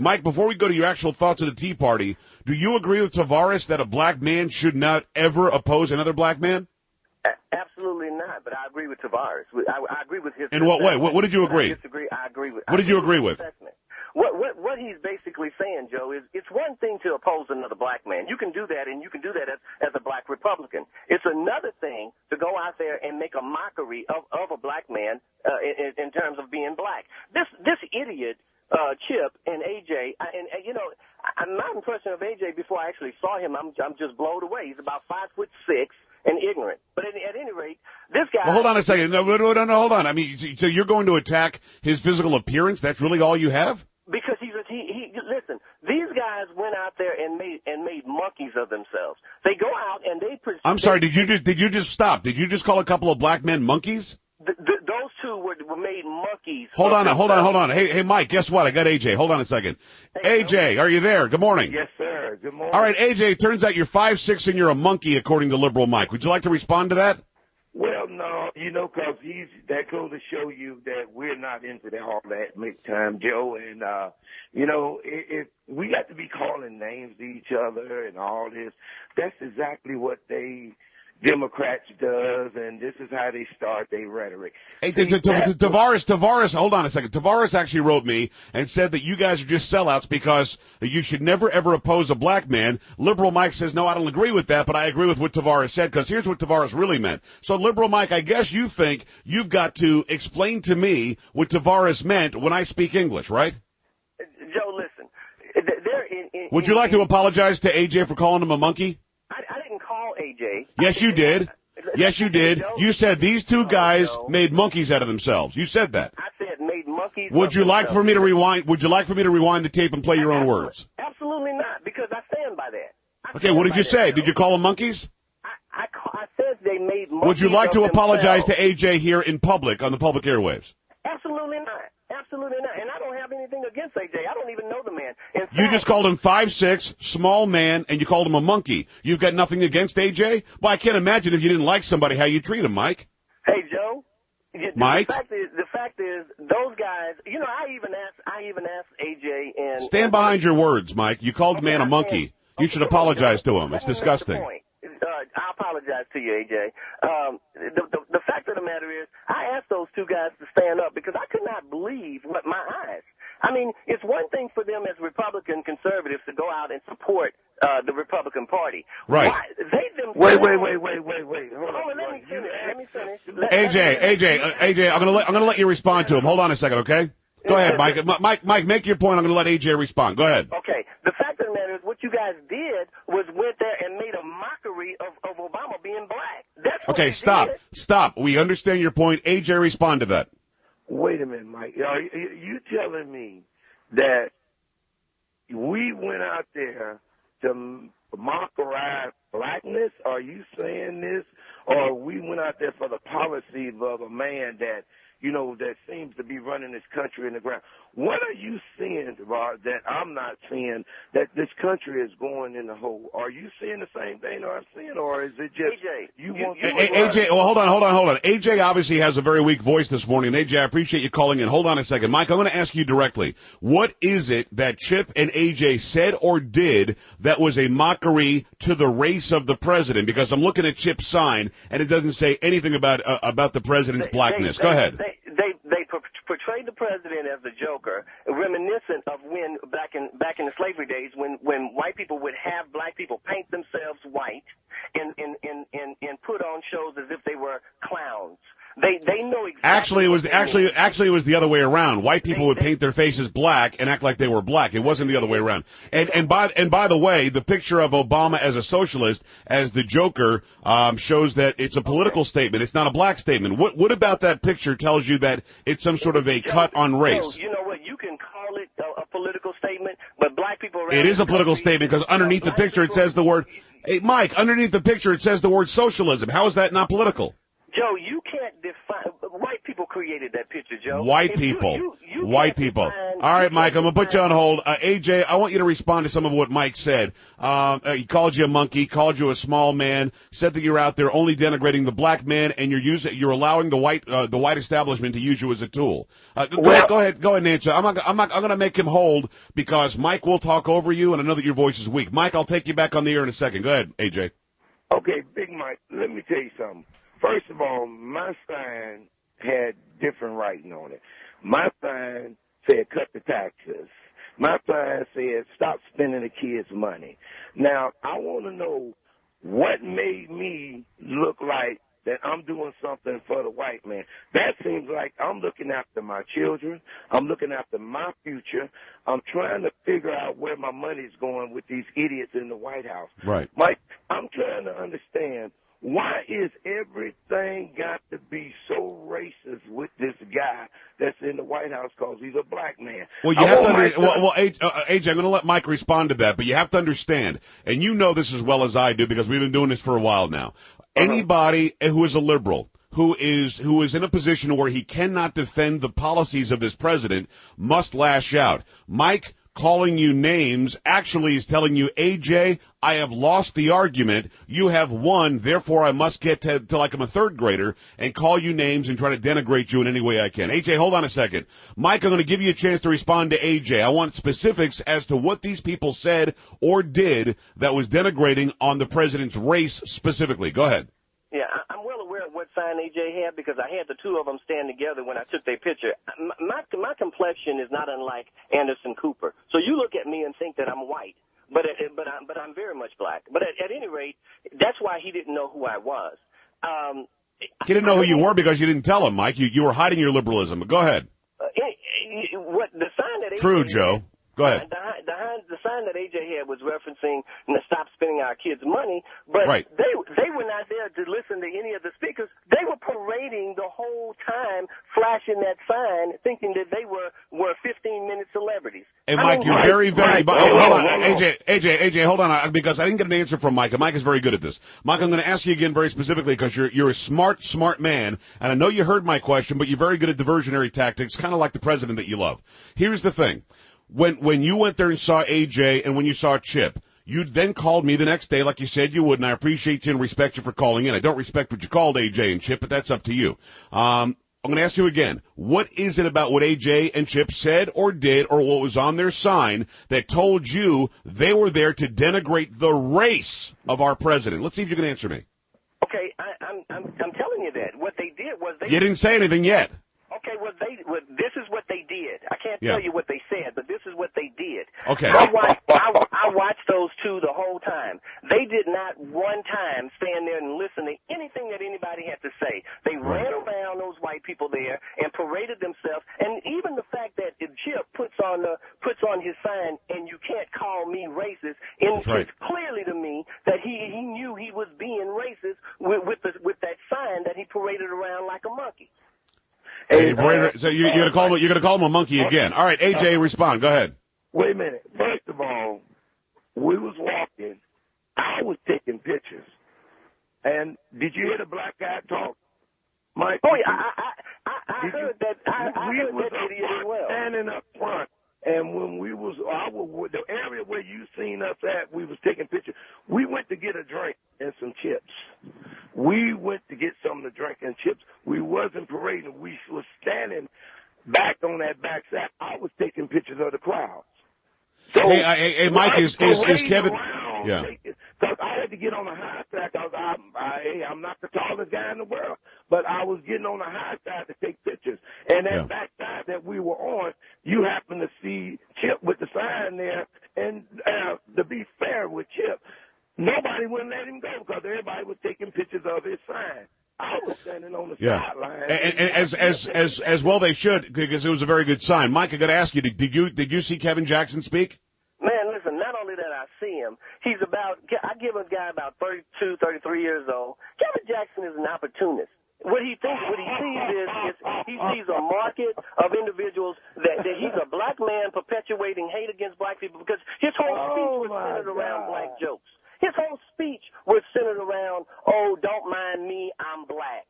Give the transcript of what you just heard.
Mike, before we go to your actual thoughts of the Tea Party, do you agree with Tavares that a black man should not ever oppose another black man? Absolutely not, but I agree with Tavares. I agree with his. In what way? What did you agree? I disagree. I agree with. What did you agree with? What he's basically saying, Joe, is it's one thing to oppose another black man. You can do that, and you can do that as a black Republican. It's another thing to go out there and make a mockery of a black man in terms of being black. This idiot. Chip and AJ, my impression of AJ before I actually saw him, I'm just blown away. He's about 5'6" and ignorant. But at any rate, this guy. Well, hold on a second. No, hold on. I mean, so you're going to attack his physical appearance? That's really all you have? Because he listen. These guys went out there and made monkeys of themselves. They go out and they. I'm sorry. Did you just stop? Did you just call a couple of black men monkeys? Those two were made monkeys. Hold on. Hey, Mike, guess what? I got AJ. Hold on a second. Hey, AJ, are you there? Good morning. Yes, sir. Good morning. All right, AJ, turns out you're 5'6" and you're a monkey, according to liberal Mike. Would you like to respond to that? Well, no, because that goes to show you that we're not into all that big time, Joe. And, if we got to be calling names to each other and all this, that's exactly what Democrats does, and this is how they start their rhetoric. Hey, Tavares, hold on a second. Tavares actually wrote me and said that you guys are just sellouts because you should never, ever oppose a black man. Liberal Mike says, no, I don't agree with that, but I agree with what Tavares said, because here's what Tavares really meant. So, Liberal Mike, I guess you think you've got to explain to me what Tavares meant when I speak English, right? Joe, listen. Would you like to apologize to AJ for calling him a monkey? I didn't call AJ. Yes, you did. Yes, you did. You said these two guys made monkeys out of themselves. You said that. I said made monkeys. Would you like for me to rewind? Would you like for me to rewind the tape and play your own words? Absolutely not, because I stand by that. Okay, what did you say? Did you call them monkeys? I said they made monkeys. Would you like to apologize to AJ here in public on the public airwaves? Absolutely not. Absolutely not. And I don't have anything against AJ. I don't even know the man. You just called him 5'6", small man, and you called him a monkey. You've got nothing against AJ? Well, I can't imagine if you didn't like somebody how you treat him, Mike. Hey, Joe. Mike? The fact is, those guys, I even asked AJ and... Stand behind your words, Mike. You called the man a monkey. You should apologize to him. It's disgusting. I apologize to you, AJ. The fact of the matter is, I asked those two guys to stand up because I could not believe what my eyes. I mean, it's one thing for them as Republican conservatives to go out and support the Republican Party. Right. Wait. Hold on, let me finish. AJ, I'm gonna let you respond to him. Hold on a second, okay? Go ahead, Mike. Mike, make your point. I'm gonna let AJ respond. Go ahead. Okay. The fact of the matter is, what you guys did was went there and made a mockery of Obama being black. That's what okay. Stop. We understand your point. AJ, respond to that. Wait a minute, Mike. Are you telling me that we went out there to mockerize blackness? Are you saying this? Or we went out there for the policy of a man that, that seems to be running this country in the ground? What are you seeing, Rod, that I'm not seeing, that this country is going in the hole? Are you seeing the same thing that I'm seeing, or is it just AJ, well, hold on. AJ obviously has a very weak voice this morning. AJ, I appreciate you calling in. Hold on a second. Mike, I'm going to ask you directly. What is it that Chip and AJ said or did that was a mockery to the race of the president? Because I'm looking at Chip's sign, and it doesn't say anything about the president's blackness. Go ahead. They portrayed the president as the Joker, reminiscent of when back in the slavery days when white people would have black people paint themselves white and put on shows as if they were clowns. They know exactly. Actually, it was the other way around. White people would paint their faces black and act like they were black. It wasn't the other way around. And by the way, the picture of Obama as a socialist, as the Joker, shows that it's a political statement. It's not a black statement. What about that picture tells you that it's some sort of a cut on race? You know what? You can call it a political statement, but black people. It is a political statement because underneath the picture it says the word. Hey, Mike, underneath the picture it says the word socialism. How is that not political? Joe, you can't define. White people created that picture, Joe. White people. All right, Mike, I'm going to put you on hold. AJ, I want you to respond to some of what Mike said. He called you a monkey, called you a small man, said that you're out there only denigrating the black man, and you're allowing the white establishment to use you as a tool. Go ahead and answer. I'm going to make him hold because Mike will talk over you, and I know that your voice is weak. Mike, I'll take you back on the air in a second. Go ahead, AJ. Okay, Big Mike, let me tell you something. First of all, my sign had different writing on it. My sign said cut the taxes. My sign said stop spending the kids' money. Now, I want to know what made me look like that I'm doing something for the white man. That seems like I'm looking after my children. I'm looking after my future. I'm trying to figure out where my money's going with these idiots in the White House. Right. Mike, I'm trying to understand, why is everything got to be so racist with this guy that's in the White House because he's a black man? Well, you have to AJ, I'm going to let Mike respond to that, but you have to understand, and you know this as well as I do because we've been doing this for a while now. Anybody who is a liberal, who is in a position where he cannot defend the policies of this president must lash out. Mike calling you names actually is telling you, AJ, I have lost the argument. You have won. Therefore, I must get to like I'm a third grader and call you names and try to denigrate you in any way I can. AJ, hold on a second. Mike, I'm going to give you a chance to respond to AJ. I want specifics as to what these people said or did that was denigrating on the president's race specifically. Go ahead. Yeah, I'm well aware of what sign AJ had because I had the two of them stand together when I took their picture. My complexion is not unlike Anderson Cooper. So you look at me and think that I'm white, but I'm very much black. But at any rate, that's why he didn't know who I was. He didn't know who you were because you didn't tell him, Mike. You were hiding your liberalism. But go ahead. What the sign that AJ True, Joe. Go ahead. The sign that AJ had was referencing stop spending our kids' money, but right. they were not there to listen to any of the speakers. They were parading the whole time, flashing that sign, thinking that they were 15-minute celebrities. And Mike, you're very, hold on, AJ, hold on, because I didn't get an answer from Mike, and Mike is very good at this. Mike, I'm going to ask you again very specifically because you're a smart man, and I know you heard my question, but you're very good at diversionary tactics, kind of like the president that you love. Here's the thing. When you went there and saw AJ and when you saw Chip, you then called me the next day like you said you would, and I appreciate you and respect you for calling in. I don't respect what you called AJ and Chip, but that's up to you. I'm going to ask you again. What is it about what AJ and Chip said or did or what was on their sign that told you they were there to denigrate the race of our president? Let's see if you can answer me. Okay, I'm telling you that. What they did was You didn't say anything yet. Okay, this is what they did. I can't tell you what they said, but this is what they did. Okay. I watched those two the whole time. They did not one time stand there and listen to anything that anybody had to say. They ran around those white people there and paraded themselves. And even the fact that Chip puts on his sign, and you can't call me racist, it's clearly to me that he knew he was being racist with that sign that he paraded around like a monkey. Hey, so you're gonna call him a monkey again. All right, AJ, respond. Go ahead. Wait a minute. First of all, we was walking. I was taking pictures. And did you hear the black guy talk, Mike? Oh yeah, I heard that. I heard that idiot as well. Standing up front. And when the area where you seen us at, we was taking pictures. We went to get a drink and some chips. We went to get something to drink and chips. We wasn't parading. We was standing back on that backside. I was taking pictures of the crowds. So hey, Mike, is Kevin? Yeah. Because I had to get on the high side because I'm not the tallest guy in the world, but I was getting on the high side to take pictures. And that back side that we were on, you happen to see Chip with the sign there. And to be fair with Chip, nobody wouldn't let him go because everybody was taking pictures of his sign. I was standing on the sideline. And as well they should, because it was a very good sign. Mike, I got to ask you, did you see Kevin Jackson speak? Man, listen, not only that I see him, I give a guy about 32, 33 years old. Kevin Jackson is an opportunist. What he sees is he sees a market of individuals that he's a black man perpetuating hate against black people because his whole speech was centered around black jokes. His whole speech was centered around, oh, don't mind me, I'm black.